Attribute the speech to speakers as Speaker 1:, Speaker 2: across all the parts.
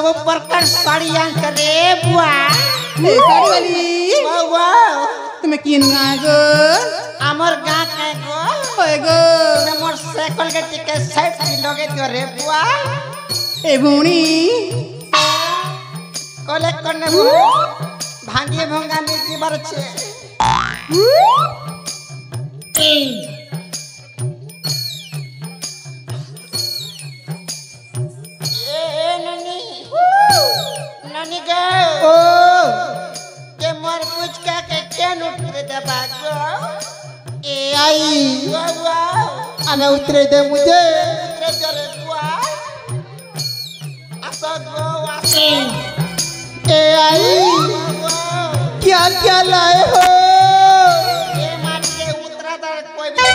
Speaker 1: सब प्रकार साड़ी करे बुआ
Speaker 2: ए साड़ी वाली
Speaker 1: वाह
Speaker 2: तुम्हें किन गो
Speaker 1: आमर गाँ के गो
Speaker 2: होए गो
Speaker 1: मोर साइकिल के टिके साइड लगे दियो रे बुआ
Speaker 2: ए भूणी
Speaker 1: कलेक्ट करने भांगिए भंगा में जीवर छे ननी गो
Speaker 2: ओ
Speaker 1: के मोर पूछ के केन उतरे दे बागो
Speaker 2: ए आई
Speaker 1: वाह
Speaker 2: हमें उतरे दे मुझे
Speaker 1: उतरे दे रे बुआ आसो गो आसो
Speaker 2: ए आई क्या क्या लाए हो
Speaker 1: ये माटी के उतरा दर कोई भी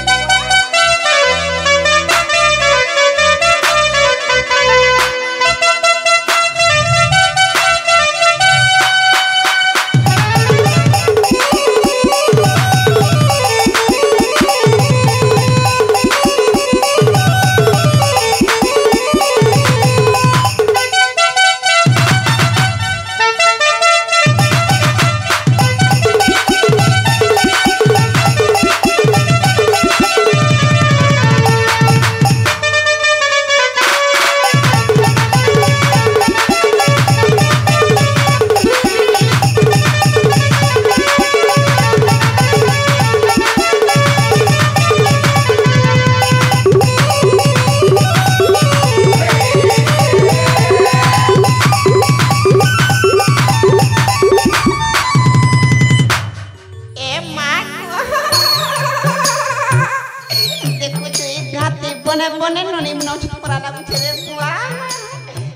Speaker 1: बने बने ननी नौच परा लागू छे रे बुआ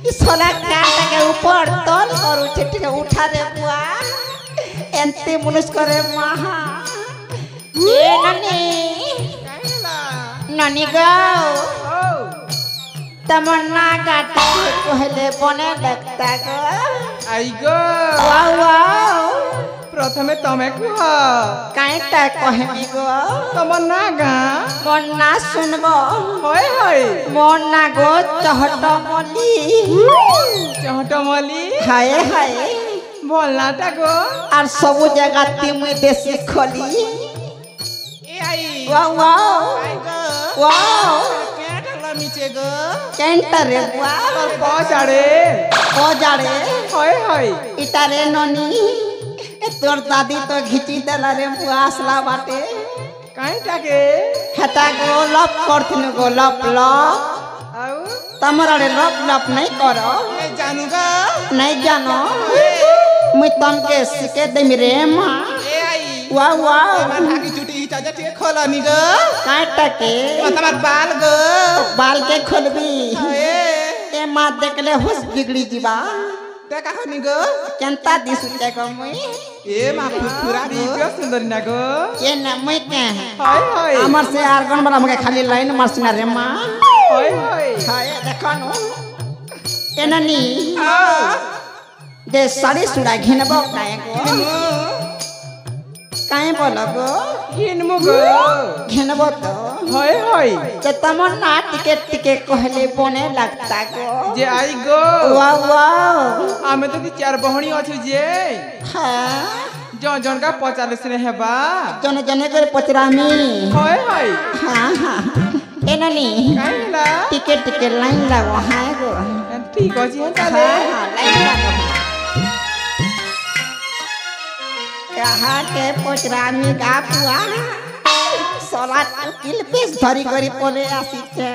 Speaker 1: ई सोला काटा के ऊपर तल करू छे ठीक उठा रे बुआ एंते मुनुस करे महा ए ननी ननी गो तमन्ना गाटा पहले बने लगता गो
Speaker 2: आई गो
Speaker 1: वाह वाह
Speaker 2: प्रथमे तमे कुह
Speaker 1: काईटा कहमी गो
Speaker 2: तमन्ना गा
Speaker 1: मन्ना सुनबो
Speaker 2: होय होय
Speaker 1: मन्ना गो चहटमली
Speaker 2: चहटमली
Speaker 1: हाय हाय
Speaker 2: बोलनाटा गो
Speaker 1: और सब जगह तिमी देसी खली
Speaker 2: ए आई
Speaker 1: वाह वाह
Speaker 2: आई गो
Speaker 1: वाह
Speaker 2: क्या ढला नीचे गो
Speaker 1: केंटा रे बुआ
Speaker 2: और पहुंचाड़े
Speaker 1: ओ जाड़े
Speaker 2: होय होय
Speaker 1: इतारे ननी तोर दादी तो घिची देला रे बुआ असला बाटे
Speaker 2: काईटा के
Speaker 1: हटा गो लप करथिन गो लप लप
Speaker 2: आउ
Speaker 1: तमरा रे लप लप नहीं करो
Speaker 2: मैं जानूगा
Speaker 1: नहीं जानो मुई तमके सिके देमी रे मां
Speaker 2: ए आई
Speaker 1: वाह वाह
Speaker 2: तमार भागी चुटी चाचा टे खोला नी गो
Speaker 1: काटा के
Speaker 2: तमार बाल गो
Speaker 1: बाल के खोलबी
Speaker 2: ए
Speaker 1: ए मां देखले होश बिगड़ी जीवा
Speaker 2: ते का हनी गो
Speaker 1: केंता दिस के को मुई
Speaker 2: ए मा फुरा दी के सुंदर ना गो
Speaker 1: ये न मुई के
Speaker 2: हाय हाय
Speaker 1: हमर से आर्गन बड़ा मके खाली लाइन मारसिना रे मां
Speaker 2: हाय हाय
Speaker 1: हाय देखनु एननी
Speaker 2: आ
Speaker 1: दे साड़ी सुड़ा घिनबो काए गो काए बोलो गो
Speaker 2: हिन मु गो
Speaker 1: घिनबो तो
Speaker 2: हाय हाय
Speaker 1: ते तमन्ना टिके कहले बने लगता गो
Speaker 2: जे आई गो
Speaker 1: वाह वाह
Speaker 2: आमे तो दी चार बहणी अछि जे
Speaker 1: हां
Speaker 2: जन जन का पचाले से हेबा
Speaker 1: जने जने कर पचरामी
Speaker 2: हाय हाय
Speaker 1: हां हां एननी
Speaker 2: काईला
Speaker 1: टिके लाइन लगो हां गो
Speaker 2: ठीक अछि
Speaker 1: हां
Speaker 2: ताले
Speaker 1: हां लाइन लगो कहा के पचरामी गा पुआ सोला किल पीस धरी करी पले आसी छे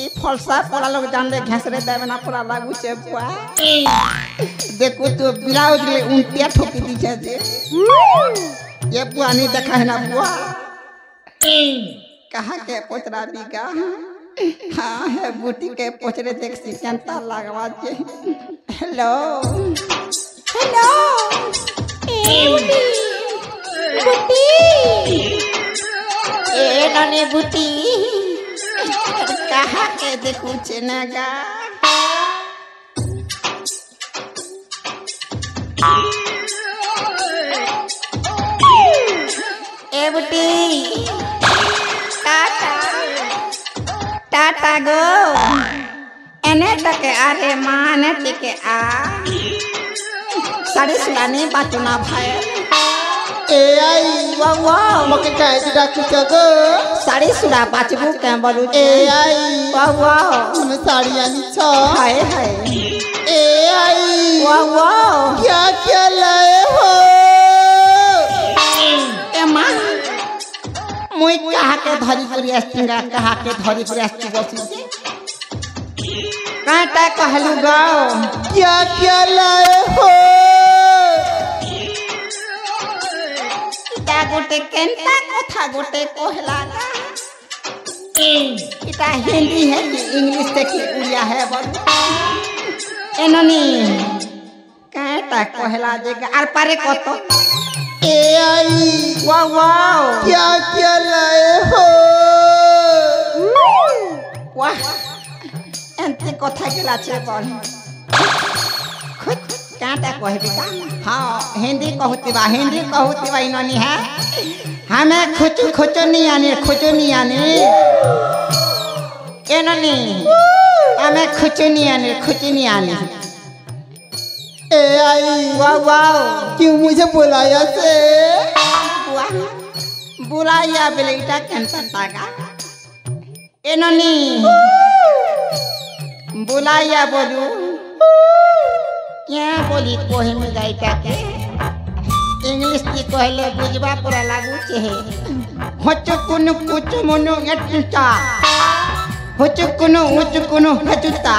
Speaker 1: ई फलसा पड़ा लोग जान ले घसरे देवे ना पूरा लागू छे बुआ देखो तो ब्लाउज ले उनतिया ठोकी दी छे जे ये बुआ नहीं देखा है ना बुआ कहा के पोचरा बिगा हाँ है बूटी के पोचरे देख सी चिंता लगवा जे हेलो हेलो ए बूटी ए ननी बूटी कहा के देखू छे नगा ए बूटी टाटा टाटा गो एने तो टेके अरे मान टेके आ साड़ी सुलानी बाचुना भाई
Speaker 3: ए आई
Speaker 1: वाह
Speaker 3: मके काय डाकू चगो
Speaker 1: साड़ी सुला बाचबू के बोलू
Speaker 3: ए आई
Speaker 1: वाह
Speaker 3: तुम साड़ी आनी छ
Speaker 1: हाय हाय
Speaker 3: ए आई
Speaker 1: वाह
Speaker 3: क्या क्या लाए हो
Speaker 1: ए मां मुई कहा के धरी करी अस्तिंगा कहा के धरी करी अस्ति बसी काटा कहलू गाओ
Speaker 3: क्या क्या लाए हो
Speaker 1: इटा गोटे केंता कथा गोटे कहला ना इटा हिंदी है कि इंग्लिश से कि उड़िया है बोल एननी काटा कहला देगा आर पारे कत
Speaker 3: ए आई
Speaker 1: वाह
Speaker 3: क्या क्या लाए हो
Speaker 1: वाह एंती कथा गेला छे बोल खुद काटा कहबी का हां हिंदी कहूतिबा इननी है हमें खुचु नहीं आने एननी हमें खुचु नहीं आने
Speaker 3: ए आई
Speaker 1: वाह
Speaker 3: क्यों मुझे बुलाया से
Speaker 1: वाह बुलाया बेटा कैंसर तागा एननी बुलाया बोलू क्या बोली कोहे में जाइका के इंग्लिश की कहले बुझबा पूरा लागू छे होचु कुनु कुचु मनु एटुता होचु कुनु उचु कुनु हचुता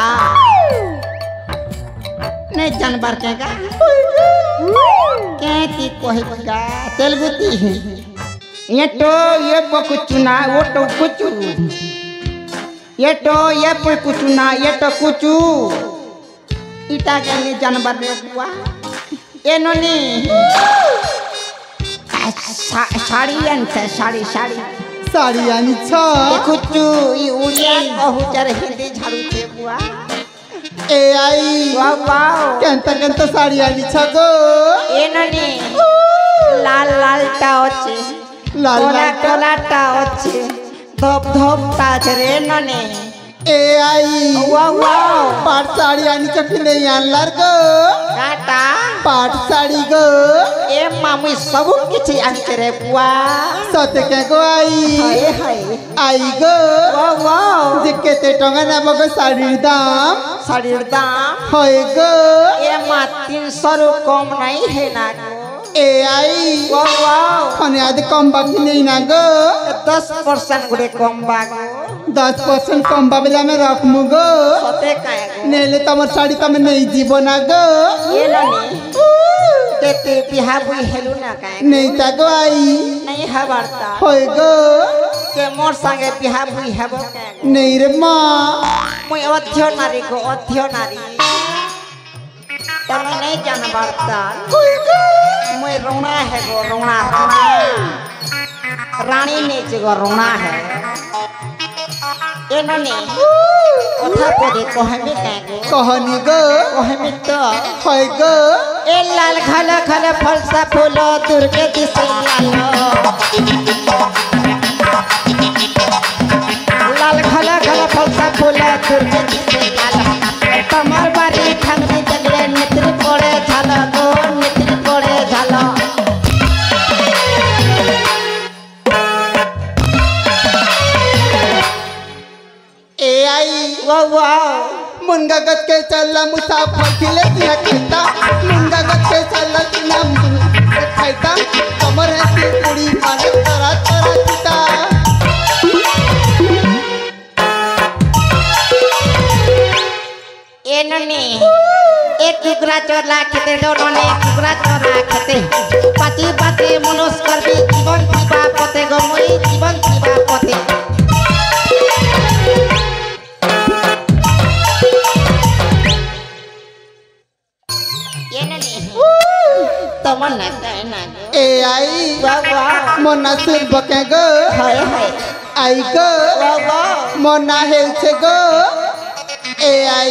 Speaker 1: नहीं जानवर केगा कहती कहगा तेलुगुती ये तो ये कुचुना वो तो कुचु ये तो ये कुचुना ये तो कुचु इटा के जानवर रे बुआ ए ननी साड़ी अंत साड़ी
Speaker 3: साड़ी आनी छ
Speaker 1: कुचु ई उड़िया कहू चर हिंदी झाड़ू के बुआ
Speaker 3: ए आई
Speaker 1: वाह
Speaker 3: केंता साड़ी आनी छ गो
Speaker 1: ए ननी लाल टा होचे
Speaker 3: लाल
Speaker 1: कोला टा होचे धप ता रे ननी
Speaker 3: ए आई
Speaker 1: वाह
Speaker 3: पाट साड़ी आनी छ कि नहीं आनलार गो
Speaker 1: काटा
Speaker 3: पाट साड़ी गो
Speaker 1: ए मामी सब किछि आनते रे बुआ
Speaker 3: सते के गो आई
Speaker 1: हाय
Speaker 3: आई गो
Speaker 1: वाह
Speaker 3: जिकेते टंगा ना बगो साड़ीर दाम होय गो
Speaker 1: ए मा 300 रु कम नहीं है ना गो
Speaker 3: ए आई
Speaker 1: वाह
Speaker 3: खने आदि कम बाकी नहीं ना गो
Speaker 1: 10% गुडे कम बागो
Speaker 3: 10% कम बाबेला में रख मुगो
Speaker 1: सते काए गो
Speaker 3: नेले तमर साड़ी तमे नहीं जीवो ना गो
Speaker 1: ये ननी तेते बिहा बुई हेलु ना काए
Speaker 3: नहीं ता गो आई
Speaker 1: नहीं हवरता
Speaker 3: होय गो
Speaker 1: के मोर संगे बिहा बुई हेबो काए
Speaker 3: नहीं रे मां
Speaker 1: मुई अध्य नारी तमे नहीं जानबरता मुई रोना है गो रोना रानी ने गो रोना है ए ननी कथा पदे कहबे काए
Speaker 3: कहनी गो
Speaker 1: कहबे तो
Speaker 3: होय गो
Speaker 1: ए लाल खल फलसा फूल दुर्गे दिसे लाल खल फलसा फूल दुर्गे दिसे तमर बारी ठंडी जगले नेत्र पड़े झाल गो नेत्र पड़े झाल
Speaker 3: ए आई
Speaker 1: वाह
Speaker 3: मुनगा गत के चलला मुसाफर खिले तिया कहता मुनगा गत के चलला तिना खाइता कमर है ती कुड़ी माने तोरा चिता
Speaker 1: ए ननी एक कुकरा चोरला खेते डोरने कुकरा चोरला खेते पाती मनुष्य करबी जीवन जीवा पते गमई जीवन जीवा पते ये ननी तमन्ना कहना
Speaker 3: ए आई
Speaker 1: वाह
Speaker 3: मोना सुन बके गो
Speaker 1: हाय
Speaker 3: आई गो
Speaker 1: वाह
Speaker 3: मोना हेउछे गो ए आई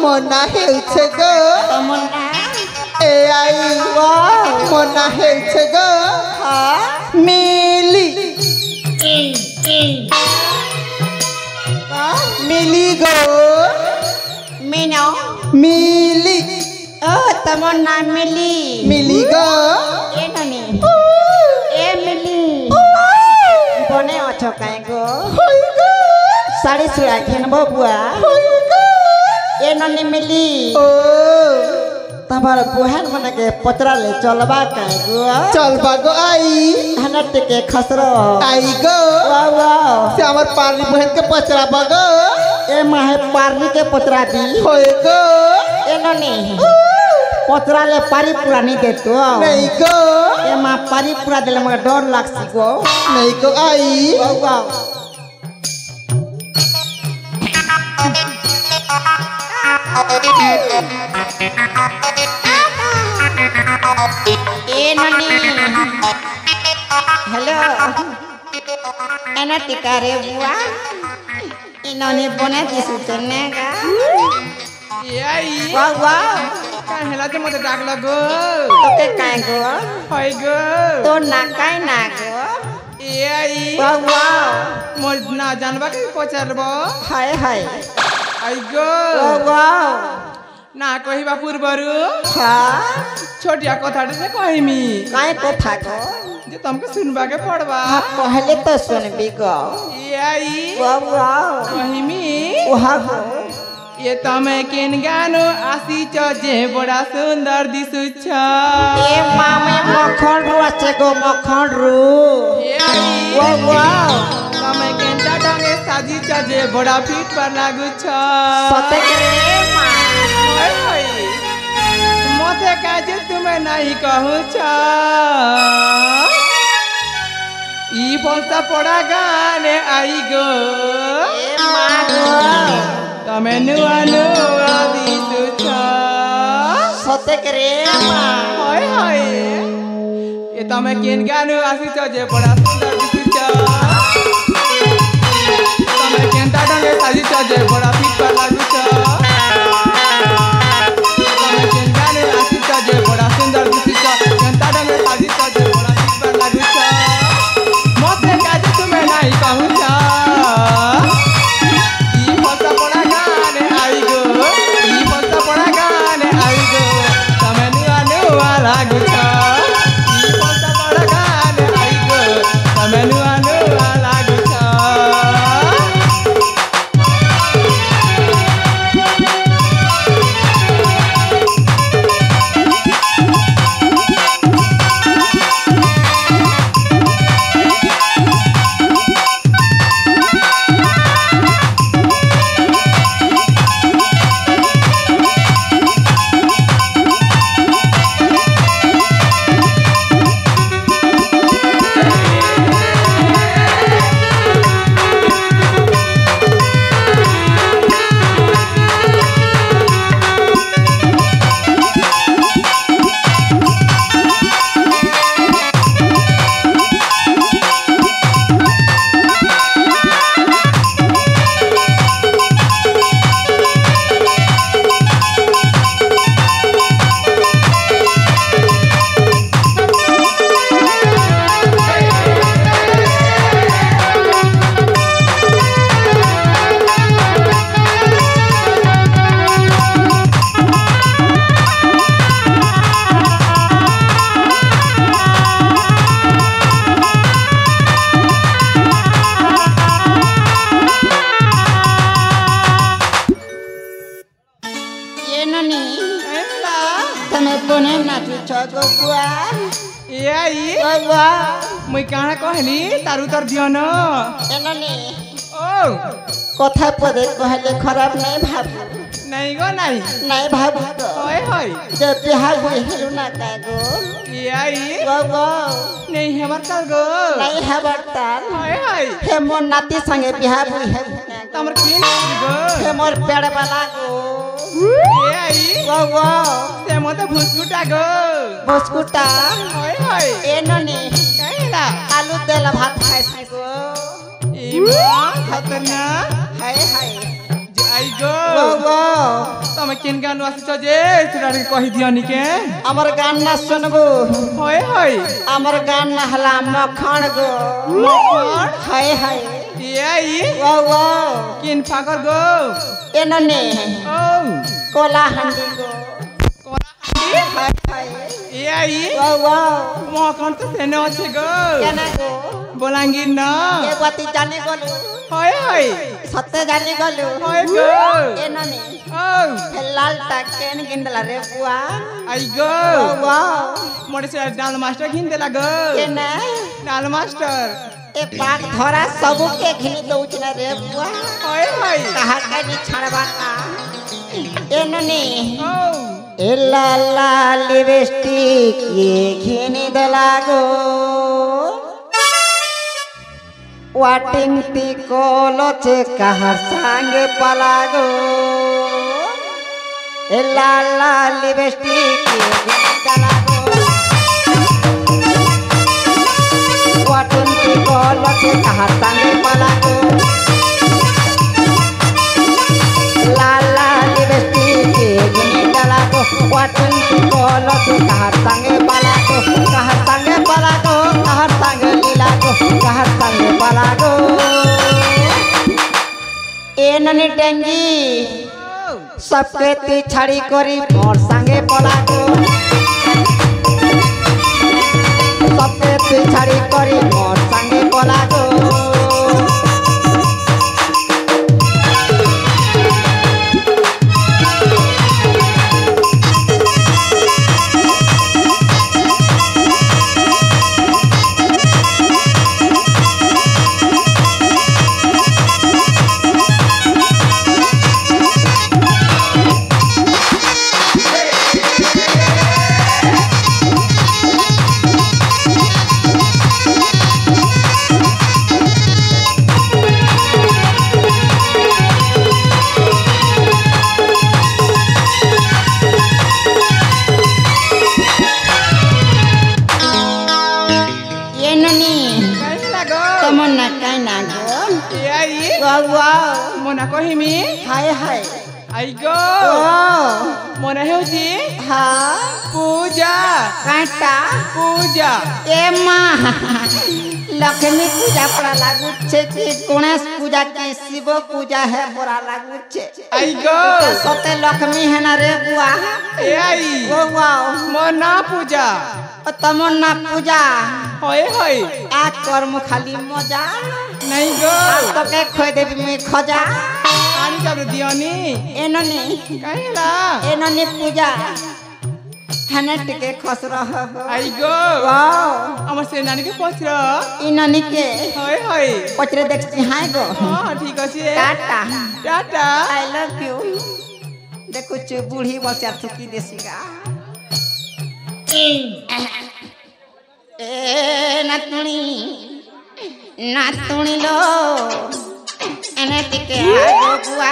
Speaker 3: मोना हेउछे गो
Speaker 1: तमन्ना
Speaker 3: ए आई मोना हेउछे गो मिली मिली गो
Speaker 1: मीनो
Speaker 3: मिली
Speaker 1: ओ तमोर नाम मिली
Speaker 3: मिली गो
Speaker 1: ए ननी ए मिली बने अछो काई गो साड़ी सुरा किनबो बुआ ए ननी मिली
Speaker 3: ओ
Speaker 1: तमर बुहान मने के पतरा ले चलबा काई गो
Speaker 3: चल बागो आई
Speaker 1: हनट के खसरो
Speaker 3: आई गो
Speaker 1: वाह वाह
Speaker 3: से हमार पार्ली बहन के पचरा बागो
Speaker 1: ए माहे पारनी के पतरा दी
Speaker 3: होए गो
Speaker 1: ए ननी पतरा ले पारी पूरा नहीं दे तो
Speaker 3: नहीं गो
Speaker 1: ए मां पारी पूरा देले मगर डर लागसी गो
Speaker 3: नहीं गो आई
Speaker 1: वाह वाह ए ननी हेलो एना टिका रे बुआ इन्होंने बना दिसु चने का
Speaker 2: याई
Speaker 1: वाह वाह
Speaker 2: काय हेला ते मते डाक लगो
Speaker 1: तो के काय गो
Speaker 2: होय गो
Speaker 1: तो ना काय ना गो
Speaker 2: याई
Speaker 1: वाह वाह
Speaker 2: मोर ना जानबा के पचरबो
Speaker 1: हाय हाय
Speaker 2: आई गो
Speaker 1: वाह वाह
Speaker 2: ना कहिबा पूर्वरु
Speaker 1: हाँ
Speaker 2: छोटिया कथाटे से कहिमी
Speaker 1: काय कथा गो
Speaker 2: जे तुमके सुनबा के पड़बा
Speaker 1: हाँ पहले तो सुनबी गो
Speaker 2: याई
Speaker 1: वाह वाह
Speaker 2: कहिमी
Speaker 1: वहाँ गो
Speaker 2: ये तमे केन गानो आसी जे बड़ा सुंदर दिसु छ
Speaker 1: ए मामे मखन रू আছে गो मखन रू
Speaker 2: याई
Speaker 1: वाह वाह
Speaker 2: तमे केन डांगे साजी जे बड़ा फिट पर लागु छ
Speaker 1: सते करे माँ
Speaker 2: होय होय मथे काजे तुमे नहीं कहू छ ई फलसा पड़ा गाने आई गो
Speaker 1: ए माँ गो
Speaker 2: तमे नुआ नुआ दिसु छ
Speaker 1: सते करे माँ
Speaker 2: होय होय ये तमे केन गानो आसी जे बड़ा सुंदर दिसु छ तमे केन डांगे साजी जे बड़ा फिट पर लागु छ तमे केन गानो आसी जे बड़ा सुंदर दिसु छ केन डांगे साजी जे बड़ा फिट पर लागु छ मते काजे तुमे नाही कहू छ ई फसा पड़ा गाने आई गो ई फसा पड़ा गाने आई गो तमे नुआ नुआ लागु छ ई फसा पड़ा गाने आई गो तमे नुआ नुआ लागु छ मुई काना कहली तारू तर दियो न ओ
Speaker 1: কথা পদে কহলে খারাপ নাই ভাবু
Speaker 2: नहीं गो नहीं
Speaker 1: নাই ভাবু তো
Speaker 2: होय होय
Speaker 1: যে বিহা হই হেলু না কাগো
Speaker 2: याई
Speaker 1: গো গো
Speaker 2: नहीं हेबर कर गो
Speaker 1: নাই হবরতাল
Speaker 2: होय होय
Speaker 1: হে মোর নাতি সঙ্গে বিহা হই হেলু না
Speaker 2: तमर किन गो
Speaker 1: হে মোর পেড় বালা গো
Speaker 2: याई
Speaker 1: গো গো
Speaker 2: से मते भुसकुटा गो
Speaker 1: বসকুটা
Speaker 2: होय होय
Speaker 1: এ ননি
Speaker 2: काहेला
Speaker 1: আলু তেল ভাত খাইছি গো
Speaker 2: ई मां खतना
Speaker 1: হায় হায়
Speaker 2: आई गो
Speaker 1: গো গো
Speaker 2: तमे किन गान वासी जे सुरार कहि दियो निके
Speaker 1: আমার গান না শুনবো
Speaker 2: होय होय
Speaker 1: আমার গান না হলা মখন গো
Speaker 2: मखन
Speaker 1: হায় হায়
Speaker 2: ये आई
Speaker 1: वाह वाह
Speaker 2: किन फाकर गो
Speaker 1: एनने
Speaker 2: ओ
Speaker 1: कोला हंडी गो
Speaker 2: कोला
Speaker 1: हाय हाय
Speaker 2: ये आई
Speaker 1: वाह वाह
Speaker 2: मो कौन तो सेने अच्छे गो
Speaker 1: केना गो
Speaker 2: बोलांगी ना
Speaker 1: ये बाती जाने गलु
Speaker 2: हाय हाय
Speaker 1: सत्य जाने गलु
Speaker 2: हाय गो
Speaker 1: एनने
Speaker 2: ओ
Speaker 1: लाल टाकेन गिंदला रे बुआ
Speaker 2: आई गो
Speaker 1: वाह वाह
Speaker 2: मोटे से डाल मास्टर घिन देला गो
Speaker 1: केना
Speaker 2: डाल मास्टर
Speaker 1: ए पाक धरा सबू के घिनी दउच ना रे बुआ
Speaker 2: हाय हाय
Speaker 1: कहा के नि छड़वा का एनने
Speaker 2: ओ
Speaker 1: ए लाला लिपस्टिक ये घिनी दला गो वाटिंग ती कोलोचे कहर सांगे पलागो ए लाला लिपस्टिक ये घिनी दला गो वाटिंग ती कोलोचे कहर सांगे पलागो लाला लिपस्टिक ये घिनी दला गो वाटिंग ती कोलोचे कहर सांगे पलागो कहर सांगे पलागो कहर सांगे लीला गो कहर सांगे पलागो ए ननी टेंगी सबके ती छड़ी करी मोर संगे पलागो सबके ती छड़ी करी मोर संगे पलागो तमन्ना कहना गो
Speaker 2: ये आई
Speaker 1: वाह वाह
Speaker 2: मोना कहिमी
Speaker 1: हाय हाय
Speaker 2: आई गो
Speaker 1: ओ
Speaker 2: मोना हेउची
Speaker 1: हाँ
Speaker 2: पूजा
Speaker 1: कांटा
Speaker 2: पूजा
Speaker 1: ए माँ लक्ष्मी पूजा पड़ा लागू छे कि गणेश पूजा की शिव पूजा है बड़ा लागू छे
Speaker 2: आई गो
Speaker 1: सते लक्ष्मी है ना रे बुआ
Speaker 2: ये आई
Speaker 1: ओ वाह
Speaker 2: मोना पूजा
Speaker 1: तमन्ना पूजा
Speaker 2: होय होय
Speaker 1: आ कर्म खाली मजा
Speaker 2: नहीं गो
Speaker 1: तो के खोय देवी में खजा
Speaker 2: आनी कर दियोनी
Speaker 1: एननी
Speaker 2: कहला
Speaker 1: एननी पूजा हनट के खस रह
Speaker 2: आई गो
Speaker 1: वाह
Speaker 2: हमर से नानी के पछरो
Speaker 1: इननी के
Speaker 2: होय होय
Speaker 1: पचरे देखती हाय गो
Speaker 2: हां ठीक अछि
Speaker 1: Tata
Speaker 2: Tata
Speaker 1: I love you देखो च बूढ़ी बच्चा थुकी देसीगा ए नातुणी नातुणी लो एने टिके आगो बुआ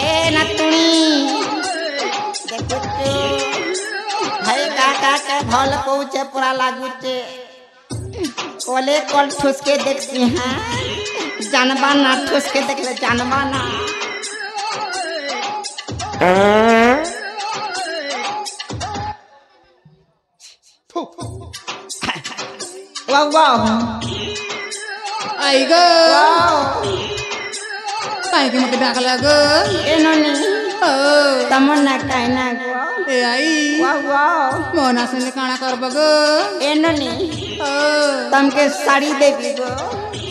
Speaker 1: ए नातुणी देखो भाई काका के भल पहुँचे पूरा लागुचे कोले कल ठुस के देखती हैं जानबा ना ठुस के देख ले जानबा ना वाह वाह
Speaker 4: आई गो काय के मके डाकला गो
Speaker 1: एननी
Speaker 4: ओ
Speaker 1: तमन्ना कहना गो
Speaker 4: ए आई
Speaker 1: वाह वाह
Speaker 4: मोना से काना करब गो
Speaker 1: एननी
Speaker 4: ओ
Speaker 1: तमके साड़ी देबी गो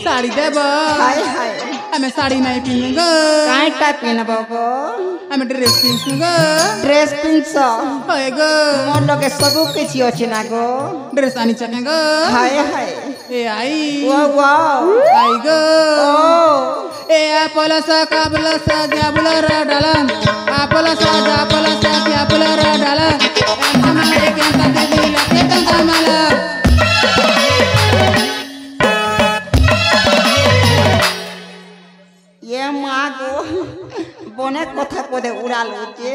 Speaker 4: साड़ी देब
Speaker 1: हाय हाय
Speaker 4: हमें साड़ी नहीं पहनू गो
Speaker 1: कांटा पिनबो गो
Speaker 4: हमें ड्रेस पहनू गो
Speaker 1: ड्रेस पिनसो
Speaker 4: होय गो
Speaker 1: मोर लगे सबु किछि अछि ना गो
Speaker 4: ड्रेस आनी चके गो
Speaker 1: हाय हाय
Speaker 4: ए आई
Speaker 1: वाह वाह
Speaker 4: आई गो
Speaker 1: ओ
Speaker 4: ए आपला सा काबला सा जाबला रा डाला आपला सा जाबला सा जाबला रा डाला हमारे के अंत दे लगे तंगा माला
Speaker 1: ये माँ गो बने कथा पदे उड़ा लुचे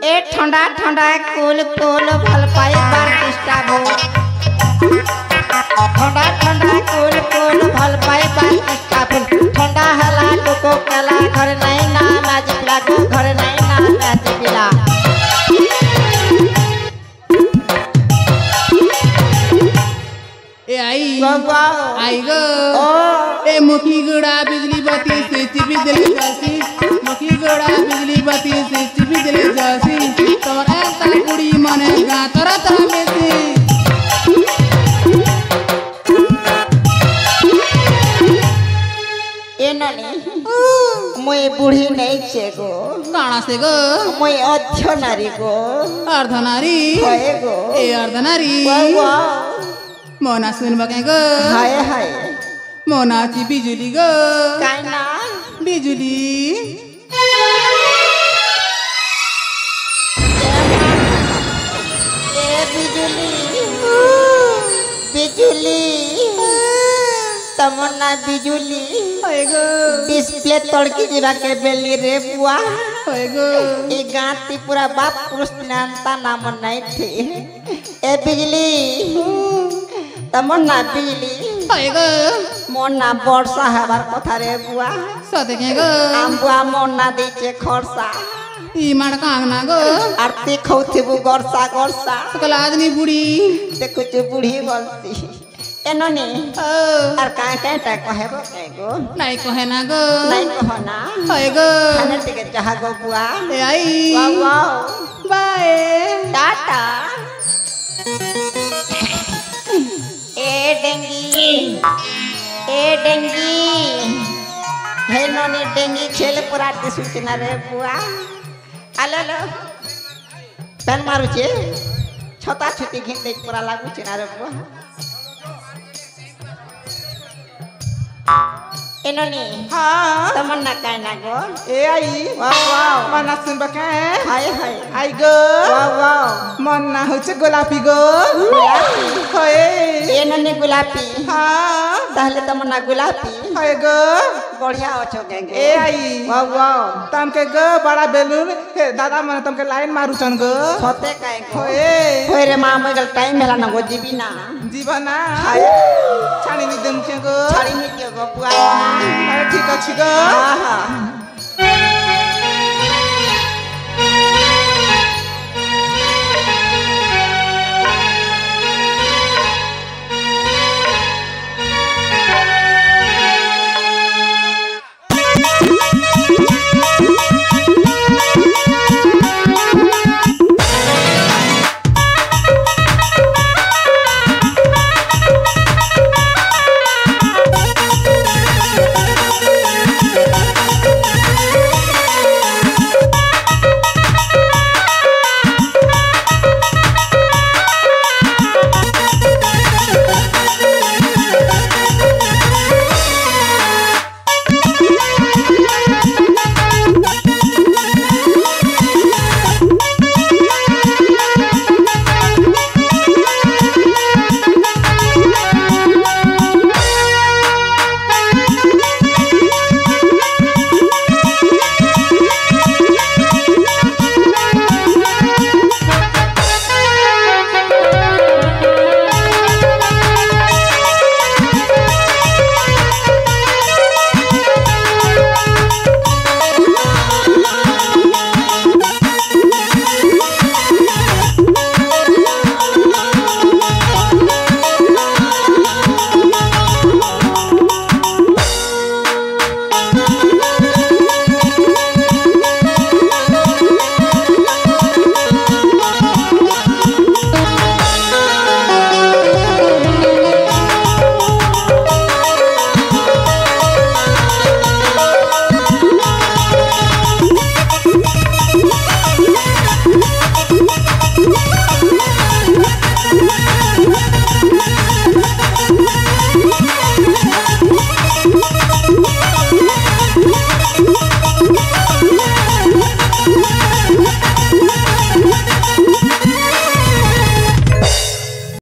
Speaker 1: ए ठंडा ठंडा कुल कुल भल पाई बार डिस्टर्ब हो ठंडा ठंडा कुल कुल भल पाई बार डिस्टर्ब ठंडा हला को कला घर नहीं ना नाच बिला को घर नहीं ना नाच बिला
Speaker 4: ए आई
Speaker 1: वाह वाह
Speaker 4: आई गो
Speaker 1: ओ
Speaker 4: ए मुखी गुड़ा बिजली बत्ती से चिपी दिली जासी मुखी गुड़ा बिजली बत्ती से चिपी दिली जासी तोरा ता कुड़ी मने गा तोरा ता मेसी
Speaker 1: ए ननी मुई बुढ़ी नहीं छे गो
Speaker 4: काणा से गो
Speaker 1: मुई अध्य नारी गो
Speaker 4: अर्धनारी
Speaker 1: होए गो
Speaker 4: ए अर्धनारी
Speaker 1: वाह वाह
Speaker 4: मोना सुन बके गो
Speaker 1: हाय हाय
Speaker 4: मोना ची बिजुली गो
Speaker 1: काय ना
Speaker 4: बिजुली
Speaker 1: ए बिजुली बिजुली तमन्ना बिजुली
Speaker 4: होए गो
Speaker 1: डिस्प्ले तड़की जीवा के बेली रे बुआ
Speaker 4: होए गो
Speaker 1: ई गाती पूरा बाप पुरुष नामता नाम नहीं थी ए बिजली तमन्ना बिजली
Speaker 4: होए गो
Speaker 1: मोना वर्षा हबार कथा रे बुआ
Speaker 4: सते के गो
Speaker 1: आम बुआ मोना दीचे खरसा
Speaker 4: ई माड़ कांगना गो
Speaker 1: आरती खौथिबु गरसा गरसा
Speaker 4: सकल आदमी बुढ़ी
Speaker 1: देखो जो बूढ़ी बोलती एनोनी और काहे काहे ता कहबो गो
Speaker 4: नहीं कहे ना गो
Speaker 1: नहीं कहो ना
Speaker 4: होए गो
Speaker 1: खाने टिके चाह गो बुआ
Speaker 4: ए आई
Speaker 1: वाह वाह
Speaker 4: बाय
Speaker 1: टाटा ए डेंगी हे नोनी डेंगी खेल पुराती सूचना रे बुआ आलो लो पेन मारू छे छोटा छोटी घिंते पूरा लागू छे ना रे बुआ एनोनी
Speaker 2: हाँ
Speaker 1: तमन्ना काय ना गो
Speaker 2: ए आई
Speaker 1: वाह वाह
Speaker 2: मना सुन बके
Speaker 1: हाय हाय
Speaker 2: आई गो
Speaker 1: वाह वाह
Speaker 2: मन ना होचे गोलापी गो
Speaker 1: गुलाबी
Speaker 2: होए
Speaker 1: एनोनी गुलाबी
Speaker 2: हाँ
Speaker 1: ताहले तमन्ना गुलाबी
Speaker 2: होए गो
Speaker 1: बढ़िया अछो के
Speaker 2: ए आई
Speaker 1: वाह वाह
Speaker 2: तमके गो बड़ा बेलून हे दादा मन तमके लाइन मारू चन गो
Speaker 1: छोटे काय गो
Speaker 2: होए
Speaker 1: होय रे मां मगल टाइम मेला ना गो जीबी ना
Speaker 2: जीवना
Speaker 1: हाय
Speaker 2: छाणी नि देम के गो
Speaker 1: छाड़ी नि के गो बुआ
Speaker 2: अरे ठीक अछि गो
Speaker 1: आहा